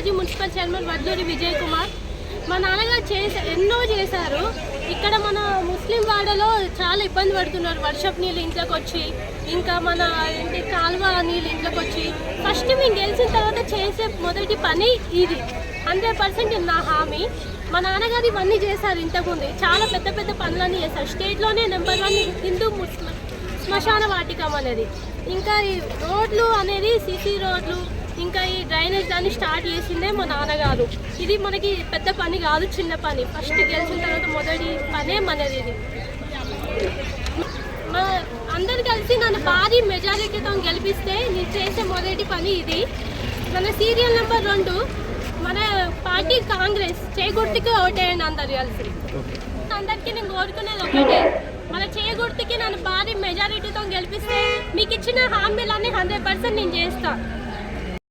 మాజీ municipal chairman Vadluri Vijay Kumar. మా నాన్నగారు ఎన్నో చేశారు. ఇక్కడ మన ముస్లిం వాడలో చాలా ఇబ్బంది పడుతున్నారు. వర్షపు నీళ్ళు ఇంట్లోకి వచ్చి, ఇంకా మన కాలువ నీళ్ళు ఇంట్లోకి వచ్చి. ఫస్ట్ మేము గెలిచిన తర్వాత చేసే మొదటి పని ఇది. 100% నా హామీ. మా నాన్నగారు ఇవన్నీ చేశారు. ఇంతకుముందు చాలా పెద్ద పెద్ద పనులన్నీ చేశారు. స్టేట్లోనే నెంబర్ 1 హిందూ శ్మశాన వాటికం అనేది. ఇంకా ఈ రోడ్లు అనేది సిసి రోడ్లు, ఇంకా ఈ డ్రైనేజ్ దాన్ని స్టార్ట్ చేసిందే మా నాన్నగారు. ఇది మనకి పెద్ద పని కాదు, చిన్న పని. ఫస్ట్ గెలిచిన తర్వాత మొదటి పనే మనది ఇది. అందరు కలిసి నన్ను భారీ మెజారిటీతో గెలిపిస్తే నేను చేసే మొదటి పని ఇది. మన సీరియల్ నెంబర్ 2 మన పార్టీ కాంగ్రెస్ చేగుర్తికి ఓటేయండి అందరు కలిసి. అందరికీ నేను కోరుకునేది ఒకటే, మన చేగుర్తికి నన్ను భారీ మెజారిటీతో గెలిపిస్తే మీకు ఇచ్చిన హామీలన్నీ 100% నేను చేస్తాను.